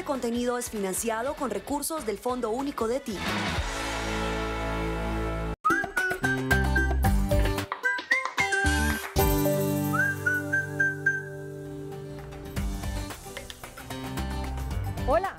Este contenido es financiado con recursos del Fondo Único de TIC. Hola,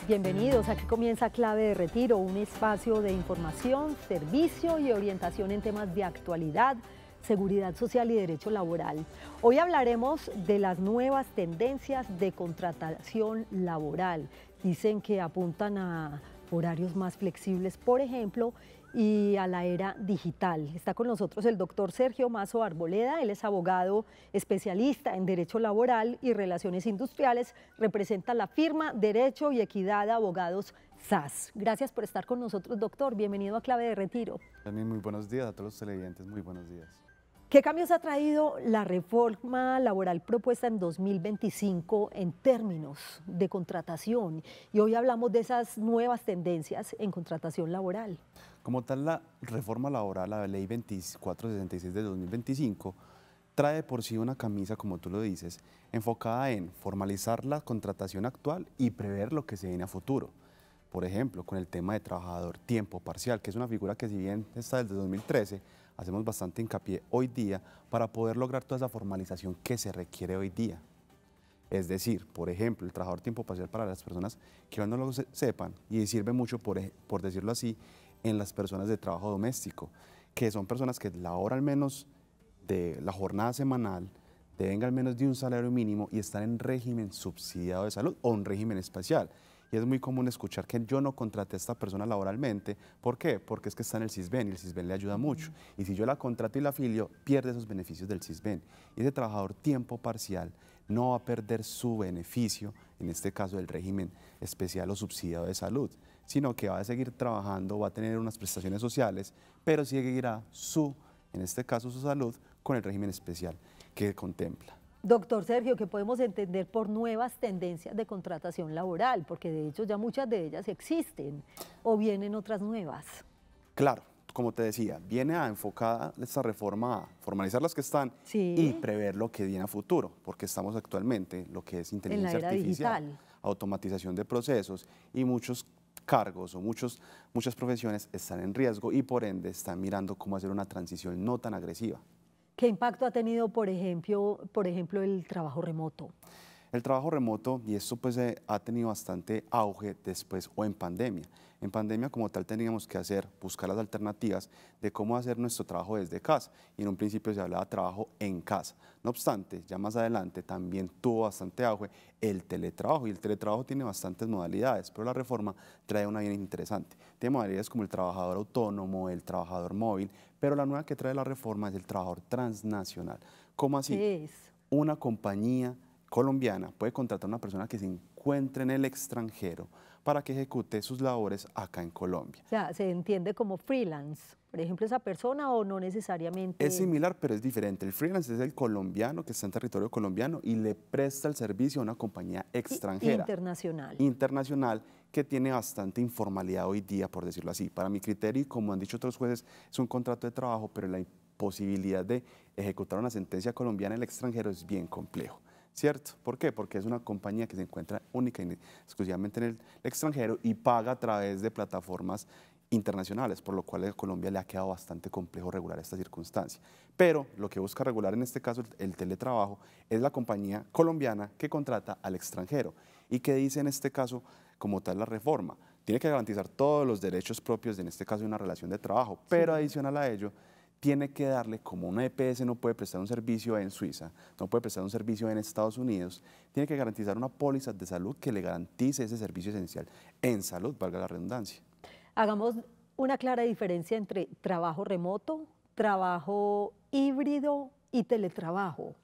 bienvenidos. Aquí comienza Clave de Retiro, un espacio de información, servicio y orientación en temas de actualidad, seguridad social y derecho laboral. Hoy hablaremos de las nuevas tendencias de contratación laboral. Dicen que apuntan a horarios más flexibles, por ejemplo, y a la era digital. Está con nosotros el doctor Sergio Mazo Arboleda. Él es abogado especialista en Derecho Laboral y Relaciones Industriales. Representa la firma Derecho y Equidad de Abogados SAS. Gracias por estar con nosotros, doctor. Bienvenido a Clave de Retiro. También muy buenos días a todos los televidentes, muy buenos días. ¿Qué cambios ha traído la reforma laboral propuesta en 2025 en términos de contratación? Y hoy hablamos de esas nuevas tendencias en contratación laboral. Como tal, la reforma laboral, la ley 2466 de 2025, trae por sí una camisa, como tú lo dices, enfocada en formalizar la contratación actual y prever lo que se viene a futuro. Por ejemplo, con el tema de trabajador tiempo parcial, que es una figura que si bien está desde 2013, hacemos bastante hincapié hoy día para poder lograr toda esa formalización que se requiere hoy día. Es decir, por ejemplo, el trabajador tiempo parcial para las personas que aún no lo sepan, y sirve mucho, por decirlo así, en las personas de trabajo doméstico, que son personas que la hora al menos de la jornada semanal deben al menos de un salario mínimo y están en régimen subsidiado de salud o en régimen especial. Y es muy común escuchar que yo no contraté a esta persona laboralmente. ¿Por qué? Porque es que está en el Sisbén y el Sisbén le ayuda mucho. Y si yo la contrato y la afilio, pierde esos beneficios del Sisbén. Y ese trabajador tiempo parcial no va a perder su beneficio, en este caso del régimen especial o subsidiado de salud, sino que va a seguir trabajando, va a tener unas prestaciones sociales, pero seguirá en este caso su salud, con el régimen especial que contempla. Doctor Sergio, ¿qué podemos entender por nuevas tendencias de contratación laboral? Porque de hecho ya muchas de ellas existen, o vienen otras nuevas. Claro, como te decía, viene a enfocada esta reforma a formalizar las que están y prever lo que viene a futuro, porque estamos actualmente lo que es inteligencia artificial, digital, automatización de procesos, y muchos cargos o muchas profesiones están en riesgo y por ende están mirando cómo hacer una transición no tan agresiva. ¿Qué impacto ha tenido, por ejemplo, el trabajo remoto? El trabajo remoto, y esto pues ha tenido bastante auge después o en pandemia. En pandemia como tal teníamos que buscar las alternativas de cómo hacer nuestro trabajo desde casa, y en un principio se hablaba de trabajo en casa. No obstante, ya más adelante también tuvo bastante auge el teletrabajo, y el teletrabajo tiene bastantes modalidades, pero la reforma trae una bien interesante. Tiene modalidades como el trabajador autónomo, el trabajador móvil, pero la nueva que trae la reforma es el trabajador transnacional. ¿Cómo así? ¿Qué es? Una compañía colombiana puede contratar a una persona que se encuentre en el extranjero para que ejecute sus labores acá en Colombia. O sea, ¿se entiende como freelance, por ejemplo, esa persona, o no necesariamente? Es similar, pero es diferente. El freelance es el colombiano que está en territorio colombiano y le presta el servicio a una compañía extranjera. Internacional. Internacional, que tiene bastante informalidad hoy día, por decirlo así. Para mi criterio, y como han dicho otros jueces, es un contrato de trabajo, pero la posibilidad de ejecutar una sentencia colombiana en el extranjero es bien complejo. ¿Cierto? ¿Por qué? Porque es una compañía que se encuentra única y exclusivamente en el extranjero y paga a través de plataformas internacionales, por lo cual a Colombia le ha quedado bastante complejo regular esta circunstancia. Pero lo que busca regular en este caso el teletrabajo es la compañía colombiana que contrata al extranjero. ¿Y qué dice en este caso como tal la reforma? Tiene que garantizar todos los derechos propios, en este caso de una relación de trabajo, pero adicional a ello, tiene que darle, como una EPS no puede prestar un servicio en Suiza, no puede prestar un servicio en Estados Unidos, tiene que garantizar una póliza de salud que le garantice ese servicio esencial en salud, valga la redundancia. Hagamos una clara diferencia entre trabajo remoto, trabajo híbrido y teletrabajo.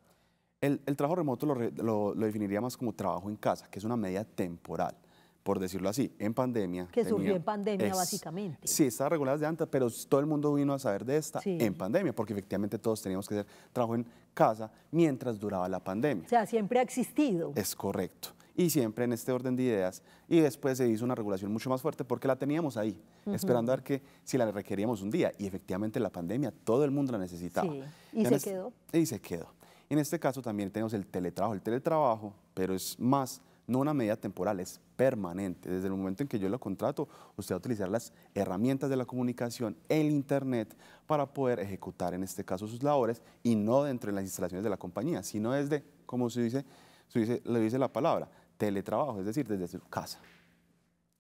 El trabajo remoto lo definiría más como trabajo en casa, que es una medida temporal, por decirlo así. En pandemia. Que surgió en pandemia, básicamente. Sí, estaba regulada desde antes, pero todo el mundo vino a saber de esta en pandemia, porque efectivamente todos teníamos que hacer trabajo en casa mientras duraba la pandemia. O sea, siempre ha existido. Es correcto. Y siempre en este orden de ideas. Y después se hizo una regulación mucho más fuerte porque la teníamos ahí, esperando a ver que si la requeríamos un día. Y efectivamente la pandemia, todo el mundo la necesitaba. Sí. ¿Y se quedó? Y se quedó. En este caso también tenemos el teletrabajo. El teletrabajo, pero es más no una medida temporal, es permanente. Desde el momento en que yo lo contrato, usted va a utilizar las herramientas de la comunicación, el Internet, para poder ejecutar en este caso sus labores y no dentro de las instalaciones de la compañía, sino desde, como le dice la palabra, teletrabajo, es decir, desde su casa.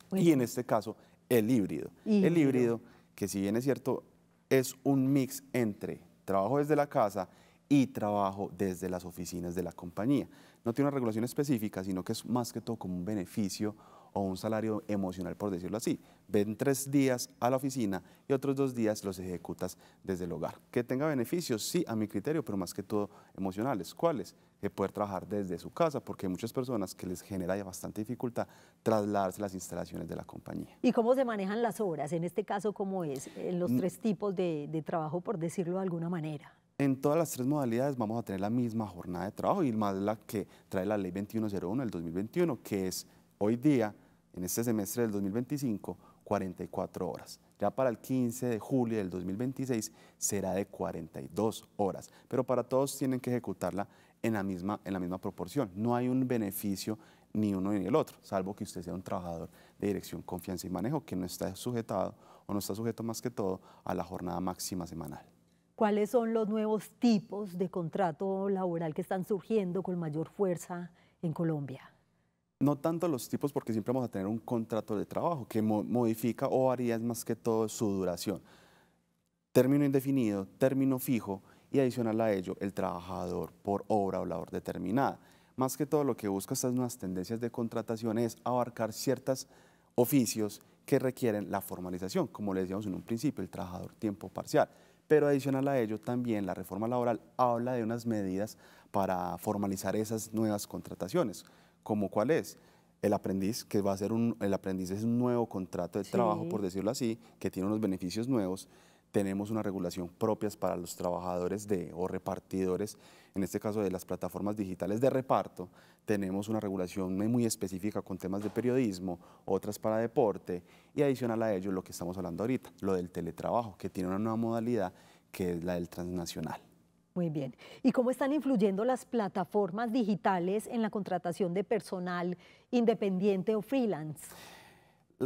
Bueno. Y en este caso, el híbrido. El híbrido, que si bien es cierto, es un mix entre trabajo desde la casa y trabajo desde las oficinas de la compañía. No tiene una regulación específica, sino que es más que todo como un beneficio o un salario emocional, por decirlo así. Ven 3 días a la oficina y otros 2 días los ejecutas desde el hogar. Que tenga beneficios, sí, a mi criterio, pero más que todo emocionales. ¿Cuáles? Que poder trabajar desde su casa, porque hay muchas personas que les genera ya bastante dificultad trasladarse a las instalaciones de la compañía. ¿Y cómo se manejan las horas? En este caso, ¿cómo es? En los 3 tipos de trabajo, por decirlo de alguna manera. En todas las 3 modalidades vamos a tener la misma jornada de trabajo y más la que trae la Ley 2101 del 2021, que es hoy día, en este semestre del 2025, 44 horas. Ya para el 15 de julio del 2026 será de 42 horas, pero para todos tienen que ejecutarla en la misma proporción. No hay un beneficio ni uno ni el otro, salvo que usted sea un trabajador de dirección, confianza y manejo que no está sujetado o no está sujeto más que todo a la jornada máxima semanal. ¿Cuáles son los nuevos tipos de contrato laboral que están surgiendo con mayor fuerza en Colombia? No tanto los tipos, porque siempre vamos a tener un contrato de trabajo que modifica o varía más que todo su duración. Término indefinido, término fijo y adicional a ello el trabajador por obra o labor determinada. Más que todo lo que busca estas nuevas tendencias de contratación es abarcar ciertos oficios que requieren la formalización, como le decíamos en un principio, el trabajador tiempo parcial. Pero adicional a ello también la reforma laboral habla de unas medidas para formalizar esas nuevas contrataciones, como cuál es el aprendiz, que va a ser el aprendiz es un nuevo contrato de trabajo, por decirlo así, que tiene unos beneficios nuevos. Tenemos una regulación propias para los trabajadores o repartidores, en este caso de las plataformas digitales de reparto. Tenemos una regulación muy específica con temas de periodismo, otras para deporte y adicional a ello lo que estamos hablando ahorita, lo del teletrabajo, que tiene una nueva modalidad que es la del transnacional. Muy bien. ¿Y cómo están influyendo las plataformas digitales en la contratación de personal independiente o freelance?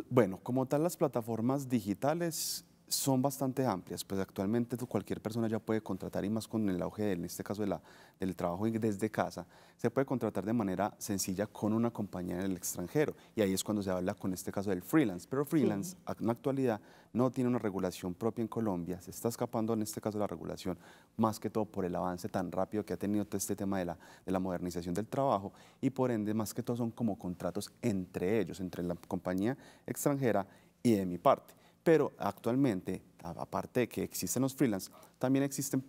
Bueno, como tal las plataformas digitales son bastante amplias, pues actualmente cualquier persona ya puede contratar y más con el auge, en este caso del trabajo desde casa, se puede contratar de manera sencilla con una compañía en el extranjero y ahí es cuando se habla con este caso del freelance, pero freelance en la actualidad no tiene una regulación propia en Colombia, se está escapando en este caso la regulación más que todo por el avance tan rápido que ha tenido todo este tema de la modernización del trabajo y por ende más que todo son como contratos entre ellos, entre la compañía extranjera y de mi parte. Pero actualmente, aparte de que existen los freelance, también existen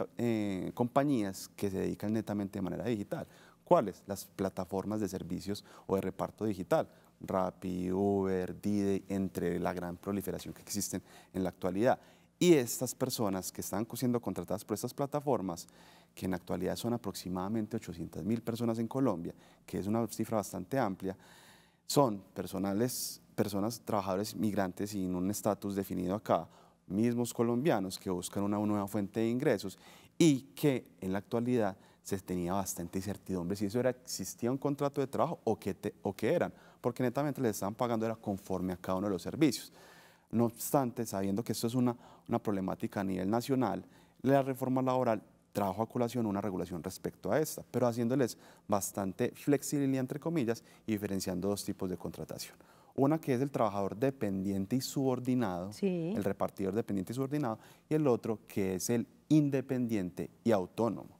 compañías que se dedican netamente de manera digital. ¿Cuáles? Las plataformas de servicios o de reparto digital, Rappi, Uber, Didi, entre la gran proliferación que existen en la actualidad. Y estas personas que están siendo contratadas por estas plataformas, que en la actualidad son aproximadamente 800.000 personas en Colombia, que es una cifra bastante amplia, son trabajadores migrantes sin un estatus definido acá, mismos colombianos que buscan una nueva fuente de ingresos y que en la actualidad se tenía bastante incertidumbre si eso existía un contrato de trabajo o qué eran, porque netamente les estaban pagando era conforme a cada uno de los servicios. No obstante, sabiendo que esto es una problemática a nivel nacional, la reforma laboral trajo a colación una regulación respecto a esta, pero haciéndoles bastante flexibilidad, entre comillas, y diferenciando 2 tipos de contratación. Una que es el trabajador dependiente y subordinado, el repartidor dependiente y subordinado, y el otro que es el independiente y autónomo.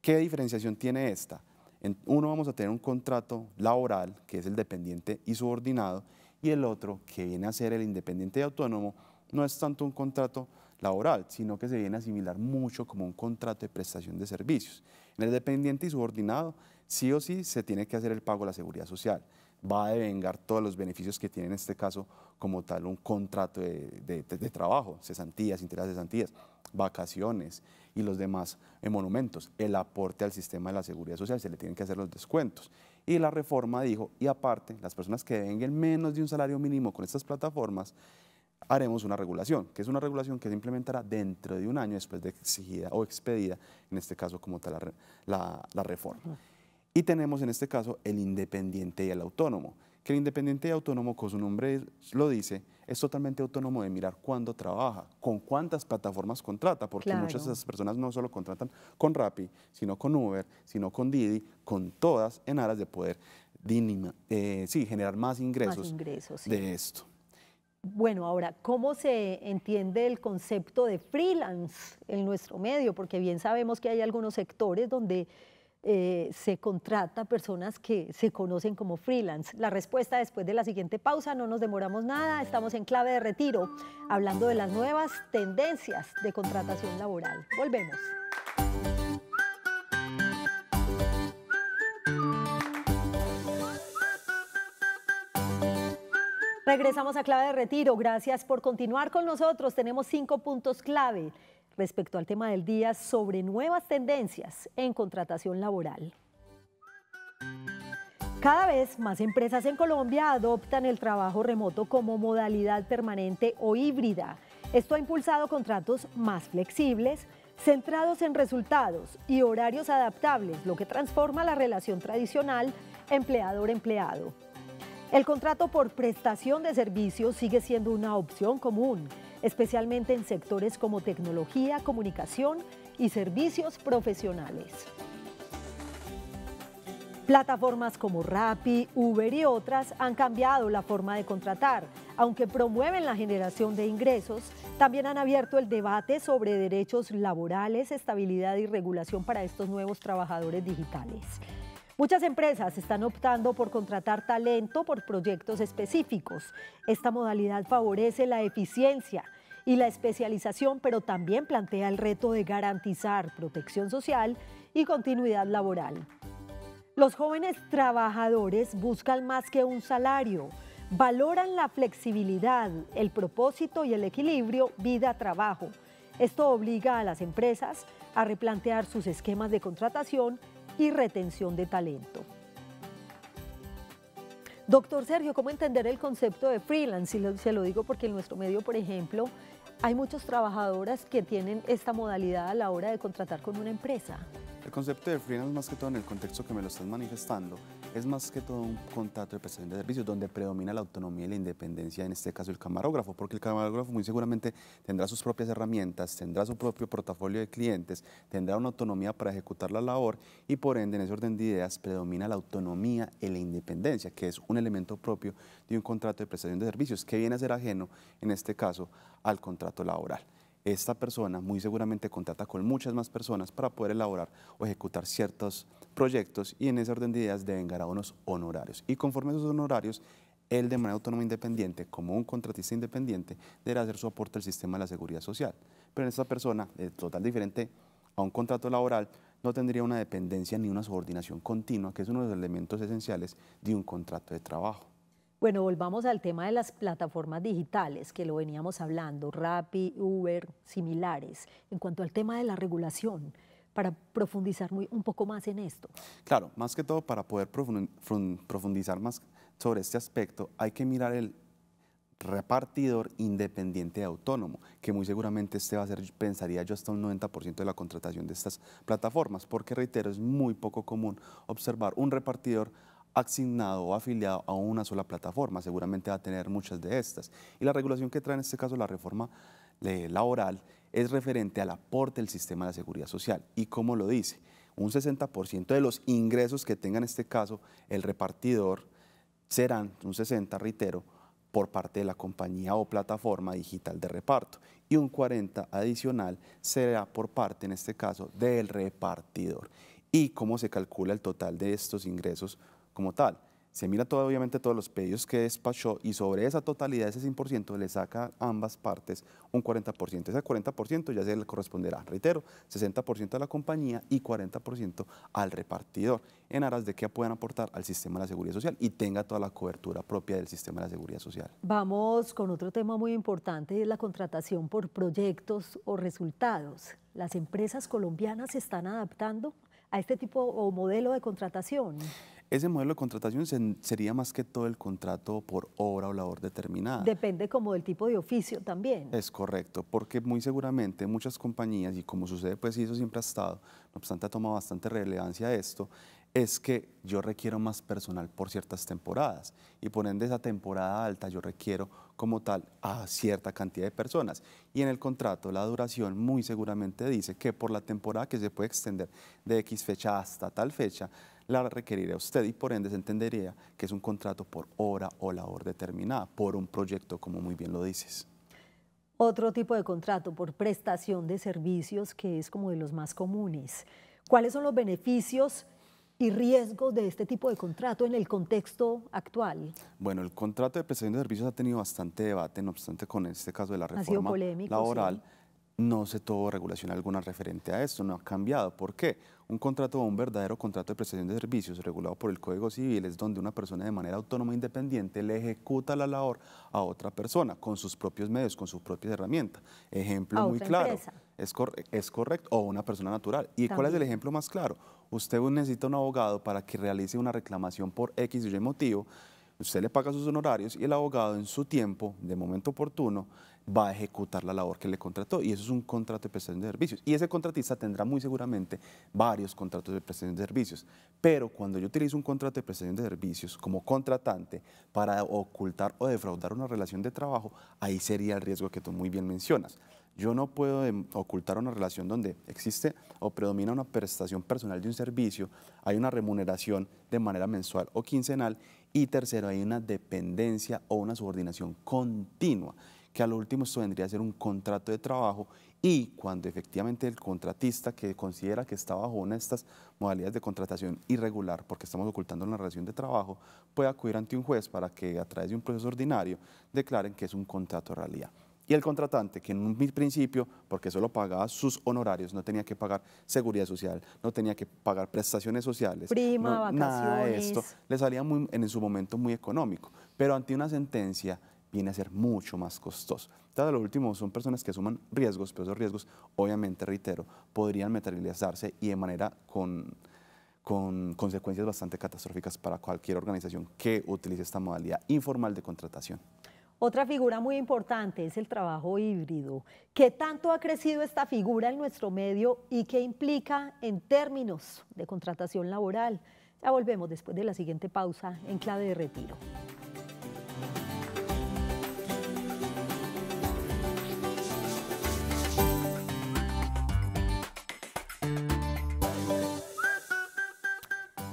¿Qué diferenciación tiene esta? En uno vamos a tener un contrato laboral, que es el dependiente y subordinado, y el otro, que viene a ser el independiente y autónomo, no es tanto un contrato laboral, sino que se viene a asimilar mucho como un contrato de prestación de servicios. En el dependiente y subordinado, sí o sí se tiene que hacer el pago de la seguridad social. Va a devengar todos los beneficios que tiene en este caso como tal un contrato de trabajo, cesantías, intereses de cesantías, vacaciones y los demás monumentos. El aporte al sistema de la seguridad social, se le tienen que hacer los descuentos. Y la reforma dijo, y aparte, las personas que devenguen menos de un salario mínimo con estas plataformas, haremos una regulación, que es una regulación que se implementará dentro de un año después de exigida o expedida, en este caso como tal la reforma. Y tenemos en este caso el independiente y el autónomo, que el independiente y autónomo, como su nombre lo dice, es totalmente autónomo de mirar cuándo trabaja, con cuántas plataformas contrata, porque muchas de esas personas no solo contratan con Rappi, sino con Uber, sino con Didi, con todas en aras de poder generar más ingresos, sí, de esto. Bueno, ahora, ¿cómo se entiende el concepto de freelance en nuestro medio? Porque bien sabemos que hay algunos sectores donde se contrata personas que se conocen como freelance. La respuesta después de la siguiente pausa, no nos demoramos nada, estamos en Clave de Retiro, hablando de las nuevas tendencias de contratación laboral. Volvemos. Regresamos a Clave de Retiro. Gracias por continuar con nosotros. Tenemos 5 puntos clave respecto al tema del día sobre nuevas tendencias en contratación laboral. Cada vez más empresas en Colombia adoptan el trabajo remoto como modalidad permanente o híbrida. Esto ha impulsado contratos más flexibles, centrados en resultados y horarios adaptables, lo que transforma la relación tradicional empleador-empleado. El contrato por prestación de servicios sigue siendo una opción común, especialmente en sectores como tecnología, comunicación y servicios profesionales. Plataformas como Rappi, Uber y otras han cambiado la forma de contratar. Aunque promueven la generación de ingresos, también han abierto el debate sobre derechos laborales, estabilidad y regulación para estos nuevos trabajadores digitales. Muchas empresas están optando por contratar talento por proyectos específicos. Esta modalidad favorece la eficiencia y la especialización, pero también plantea el reto de garantizar protección social y continuidad laboral. Los jóvenes trabajadores buscan más que un salario, valoran la flexibilidad, el propósito y el equilibrio vida-trabajo. Esto obliga a las empresas a replantear sus esquemas de contratación y retención de talento. Doctor Sergio, ¿cómo entender el concepto de freelance? Y se lo digo porque en nuestro medio, por ejemplo, hay muchas trabajadoras que tienen esta modalidad a la hora de contratar con una empresa. El concepto de freelance, más que todo en el contexto que me lo estás manifestando, es más que todo un contrato de prestación de servicios donde predomina la autonomía y la independencia, en este caso el camarógrafo, porque el camarógrafo muy seguramente tendrá sus propias herramientas, tendrá su propio portafolio de clientes, tendrá una autonomía para ejecutar la labor y por ende en ese orden de ideas predomina la autonomía y la independencia, que es un elemento propio de un contrato de prestación de servicios que viene a ser ajeno, en este caso, al contrato laboral. Esta persona muy seguramente contrata con muchas más personas para poder elaborar o ejecutar ciertos proyectos y en ese orden de ideas deben ganar unos honorarios. Y conforme a esos honorarios, él de manera autónoma e independiente, como un contratista independiente, deberá hacer su aporte al sistema de la seguridad social. Pero en esta persona, total diferente a un contrato laboral, no tendría una dependencia ni una subordinación continua, que es uno de los elementos esenciales de un contrato de trabajo. Bueno, volvamos al tema de las plataformas digitales, que lo veníamos hablando, Rappi, Uber, similares. En cuanto al tema de la regulación, para profundizar un poco más en esto. Claro, más que todo para poder profundizar más sobre este aspecto, hay que mirar el repartidor independiente autónomo, que muy seguramente este va a ser, pensaría yo, hasta un 90% de la contratación de estas plataformas, porque reitero, es muy poco común observar un repartidor asignado o afiliado a una sola plataforma, seguramente va a tener muchas de estas. Y la regulación que trae en este caso la reforma laboral es referente al aporte del sistema de la seguridad social. ¿Y cómo lo dice? Un 60% de los ingresos que tenga en este caso el repartidor serán, un 60%, reitero, por parte de la compañía o plataforma digital de reparto y un 40% adicional será por parte, en este caso, del repartidor. ¿Y cómo se calcula el total de estos ingresos como tal? Se mira obviamente todos los pedidos que despachó y sobre esa totalidad, ese 100%, le saca a ambas partes un 40%. Ese 40% ya se le corresponderá, reitero, 60% a la compañía y 40% al repartidor, en aras de que puedan aportar al sistema de la seguridad social y tenga toda la cobertura propia del sistema de la seguridad social. Vamos con otro tema muy importante, y es la contratación por proyectos o resultados. ¿Las empresas colombianas se están adaptando a este tipo o modelo de contratación? Ese modelo de contratación sería más que todo el contrato por obra o labor determinada. Depende como del tipo de oficio también. Es correcto, porque muy seguramente muchas compañías, y como sucede pues y eso siempre ha estado, no obstante ha tomado bastante relevancia esto, es que yo requiero más personal por ciertas temporadas y por ende esa temporada alta yo requiero como tal a cierta cantidad de personas. Y en el contrato la duración muy seguramente dice que por la temporada que se puede extender de X fecha hasta tal fecha, la requerirá usted y por ende se entendería que es un contrato por hora o labor determinada, por un proyecto como muy bien lo dices. Otro tipo de contrato por prestación de servicios que es como de los más comunes. ¿Cuáles son los beneficios y riesgos de este tipo de contrato en el contexto actual? Bueno, el contrato de prestación de servicios ha tenido bastante debate, no obstante con este caso de la Ha sido reforma polémico, laboral, sí. no se tuvo regulación alguna referente a esto, no ha cambiado. ¿Por qué? Un contrato o un verdadero contrato de prestación de servicios regulado por el Código Civil es donde una persona de manera autónoma e independiente le ejecuta la labor a otra persona con sus propios medios, con sus propias herramientas. Ejemplo A muy otra claro, empresa es correcto, o una persona natural. ¿Y cuál es el también. ejemplo más claro? Usted necesita un abogado para que realice una reclamación por X y Y motivo. Usted le paga sus honorarios y el abogado en su tiempo, de momento oportuno, va a ejecutar la labor que le contrató. Y eso es un contrato de prestación de servicios. Y ese contratista tendrá muy seguramente varios contratos de prestación de servicios. Pero cuando yo utilizo un contrato de prestación de servicios como contratante para ocultar o defraudar una relación de trabajo, ahí sería el riesgo que tú muy bien mencionas. Yo no puedo ocultar una relación donde existe o predomina una prestación personal de un servicio, hay una remuneración de manera mensual o quincenal y tercero, hay una dependencia o una subordinación continua, que a lo último esto vendría a ser un contrato de trabajo y cuando efectivamente el contratista que considera que está bajo una de estas modalidades de contratación irregular, porque estamos ocultando una relación de trabajo, puede acudir ante un juez para que a través de un proceso ordinario declaren que es un contrato de realidad. Y el contratante, que en un principio, porque solo pagaba sus honorarios, no tenía que pagar seguridad social, no tenía que pagar prestaciones sociales, Prima, nada de esto, vacaciones. le salía en su momento muy económico. Pero ante una sentencia viene a ser mucho más costoso. Entonces, lo último son personas que asuman riesgos, pero esos riesgos, obviamente, reitero, podrían materializarse y de manera con consecuencias bastante catastróficas para cualquier organización que utilice esta modalidad informal de contratación. Otra figura muy importante es el trabajo híbrido. ¿Qué tanto ha crecido esta figura en nuestro medio y qué implica en términos de contratación laboral? Ya volvemos después de la siguiente pausa en Clave de Retiro.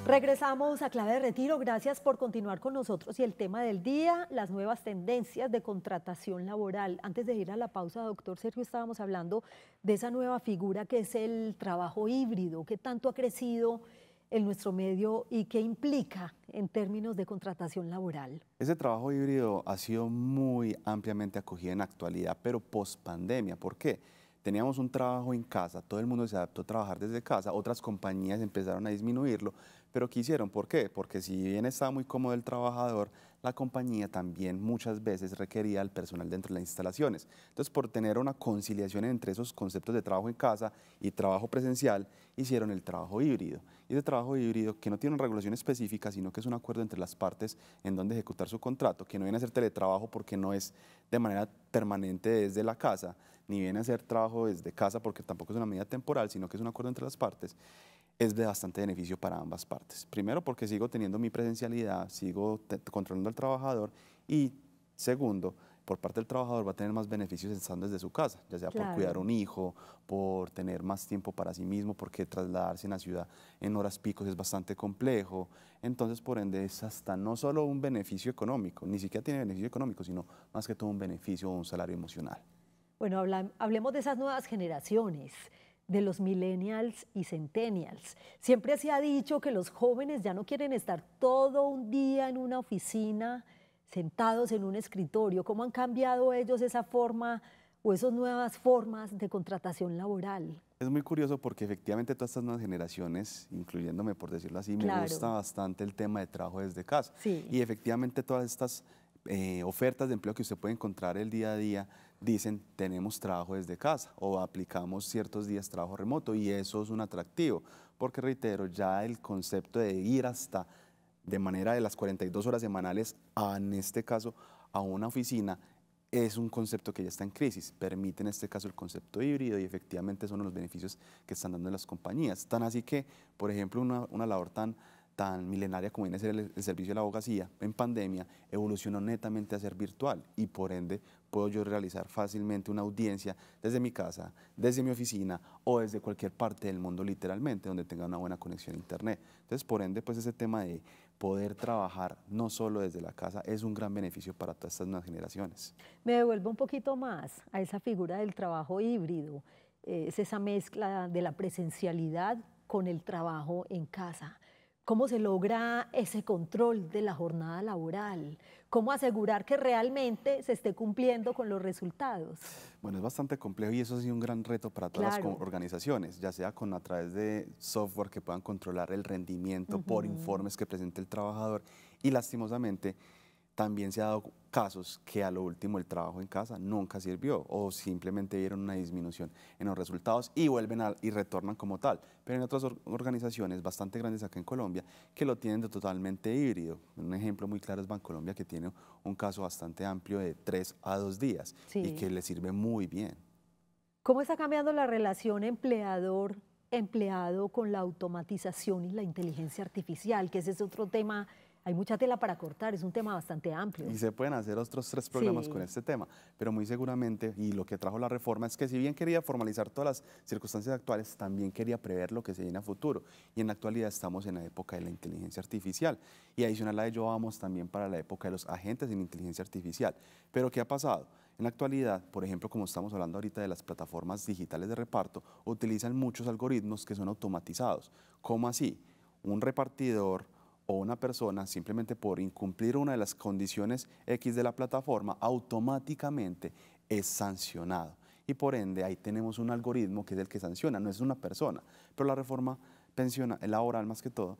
Regresamos a Clave de Retiro. Gracias por continuar con nosotros y el tema del día, las nuevas tendencias de contratación laboral. Antes de ir a la pausa, doctor Sergio, estábamos hablando de esa nueva figura que es el trabajo híbrido. ¿Qué tanto ha crecido en nuestro medio y qué implica en términos de contratación laboral? Ese trabajo híbrido ha sido muy ampliamente acogido en la actualidad, pero post pandemia. ¿Por qué? Teníamos un trabajo en casa, todo el mundo se adaptó a trabajar desde casa, otras compañías empezaron a disminuirlo, pero ¿qué hicieron? ¿Por qué? Porque si bien estaba muy cómodo el trabajador, la compañía también muchas veces requería al personal dentro de las instalaciones. Entonces, por tener una conciliación entre esos conceptos de trabajo en casa y trabajo presencial, hicieron el trabajo híbrido. Y ese trabajo híbrido, que no tiene una regulación específica, sino que es un acuerdo entre las partes en donde ejecutar su contrato, que no viene a ser teletrabajo porque no es de manera permanente desde la casa, ni viene a ser trabajo desde casa porque tampoco es una medida temporal, sino que es un acuerdo entre las partes, es de bastante beneficio para ambas partes. Primero, porque sigo teniendo mi presencialidad, sigo controlando al trabajador y segundo, por parte del trabajador va a tener más beneficios estando desde su casa, ya sea por cuidar Claro. un hijo, por tener más tiempo para sí mismo, porque trasladarse en la ciudad en horas picos es bastante complejo. Entonces, por ende, es hasta no solo un beneficio económico, ni siquiera tiene beneficio económico, sino más que todo un beneficio o un salario emocional. Bueno, hablemos de esas nuevas generaciones, de los millennials y centennials. Siempre se ha dicho que los jóvenes ya no quieren estar todo un día en una oficina, sentados en un escritorio. ¿Cómo han cambiado ellos esa forma o esas nuevas formas de contratación laboral? Es muy curioso porque efectivamente todas estas nuevas generaciones, incluyéndome por decirlo así, me gusta Claro, bastante el tema de trabajo desde casa. sí, Y efectivamente todas estas ofertas de empleo que usted puede encontrar el día a día dicen tenemos trabajo desde casa o aplicamos ciertos días trabajo remoto y eso es un atractivo porque reitero ya el concepto de ir hasta de manera de las 42 horas semanales en este caso a una oficina es un concepto que ya está en crisis. Permite en este caso el concepto híbrido y efectivamente son los beneficios que están dando las compañías. Tan así que, por ejemplo, una labor tan milenaria como viene a ser el servicio de la abogacía, en pandemia evolucionó netamente a ser virtual y por ende puedo yo realizar fácilmente una audiencia desde mi casa, desde mi oficina o desde cualquier parte del mundo literalmente donde tenga una buena conexión a internet. Entonces por ende pues ese tema de poder trabajar no solo desde la casa es un gran beneficio para todas estas nuevas generaciones. Me devuelvo un poquito más a esa figura del trabajo híbrido, es esa mezcla de la presencialidad con el trabajo en casa. ¿Cómo se logra ese control de la jornada laboral? ¿Cómo asegurar que realmente se esté cumpliendo con los resultados? Bueno, es bastante complejo y eso ha sido un gran reto para todas las organizaciones, ya sea a través de software que puedan controlar el rendimiento por informes que presente el trabajador y lastimosamente también se ha dado casos que a lo último el trabajo en casa nunca sirvió o simplemente vieron una disminución en los resultados y vuelven y retornan como tal. Pero en otras organizaciones bastante grandes acá en Colombia que lo tienen de totalmente híbrido. Un ejemplo muy claro es Bancolombia que tiene un caso bastante amplio de 3 a 2 días y que le sirve muy bien. ¿Cómo está cambiando la relación empleador-empleado con la automatización y la inteligencia artificial? Que ese es otro tema. Hay mucha tela para cortar, es un tema bastante amplio. Y se pueden hacer otros 3 programas con este tema, pero muy seguramente, y lo que trajo la reforma es que si bien quería formalizar todas las circunstancias actuales, también quería prever lo que se viene a futuro. Y en la actualidad estamos en la época de la inteligencia artificial. Y adicional a ello vamos también para la época de los agentes en inteligencia artificial. Pero ¿qué ha pasado? En la actualidad, por ejemplo, como estamos hablando ahorita de las plataformas digitales de reparto, utilizan muchos algoritmos que son automatizados. ¿Cómo así? Un repartidor o una persona simplemente por incumplir una de las condiciones X de la plataforma automáticamente es sancionado y por ende ahí tenemos un algoritmo que es el que sanciona, no es una persona, pero la reforma laboral más que todo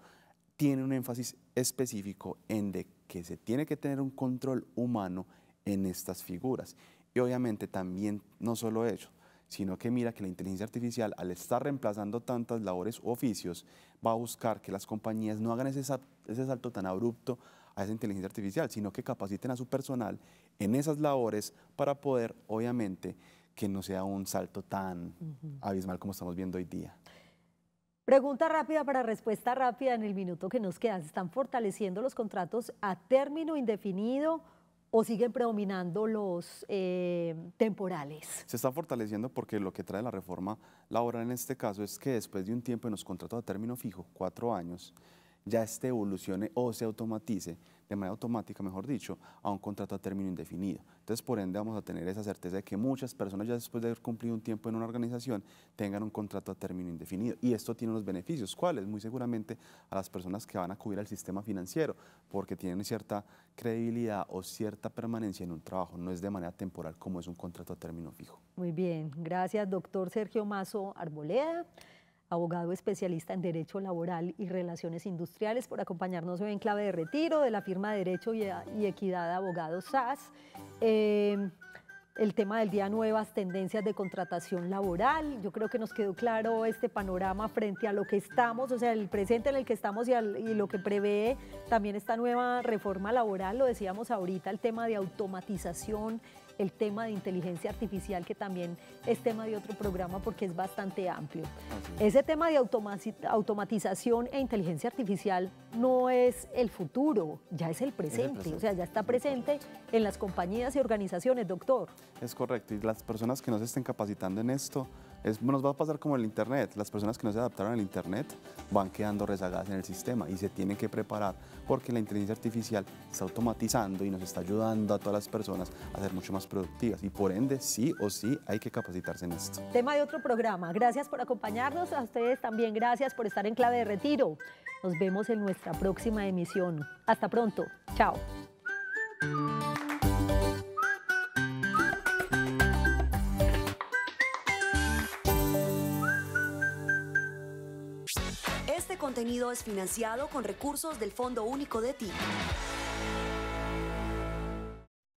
tiene un énfasis específico en de que se tiene que tener un control humano en estas figuras y obviamente también no solo ello, sino que mira que la inteligencia artificial, al estar reemplazando tantas labores u oficios, va a buscar que las compañías no hagan ese salto tan abrupto a esa inteligencia artificial, sino que capaciten a su personal en esas labores para poder, obviamente, que no sea un salto tan abismal como estamos viendo hoy día. Pregunta rápida para respuesta rápida en el minuto que nos queda. ¿Se están fortaleciendo los contratos a término indefinido o siguen predominando los temporales? Se está fortaleciendo porque lo que trae la reforma laboral en este caso es que después de un tiempo en los contratos a término fijo, 4 años, ya evolucione o se automatice, de manera automática, mejor dicho, a un contrato a término indefinido. Entonces, por ende, vamos a tener esa certeza de que muchas personas ya después de haber cumplido un tiempo en una organización tengan un contrato a término indefinido. Y esto tiene unos beneficios. ¿Cuáles? Muy seguramente a las personas que van a acudir al sistema financiero, porque tienen cierta credibilidad o cierta permanencia en un trabajo. No es de manera temporal como es un contrato a término fijo. Muy bien. Gracias, doctor Sergio Mazo Arboleda, abogado especialista en Derecho Laboral y Relaciones Industriales, por acompañarnos hoy en Clave de Retiro de la firma de Derecho y Equidad de Abogados SAS. El tema del día, nuevas tendencias de contratación laboral. Yo creo que nos quedó claro este panorama frente a lo que estamos, o sea, el presente en el que estamos y lo que prevé también esta nueva reforma laboral. Lo decíamos ahorita, el tema de automatización, el tema de inteligencia artificial, que también es tema de otro programa porque es bastante amplio. Ese tema de automatización e inteligencia artificial no es el futuro, ya es el presente, o sea, ya está presente en las compañías y organizaciones, doctor. Es correcto, y las personas que no se estén capacitando en esto, nos va a pasar como el Internet. Las personas que no se adaptaron al Internet van quedando rezagadas en el sistema y se tienen que preparar porque la inteligencia artificial está automatizando y nos está ayudando a todas las personas a ser mucho más productivas y por ende sí o sí hay que capacitarse en esto. Tema de otro programa. Gracias por acompañarnos, a ustedes también gracias por estar en Clave de Retiro. Nos vemos en nuestra próxima emisión. Hasta pronto. Chao. Este contenido es financiado con recursos del Fondo Único de TIC.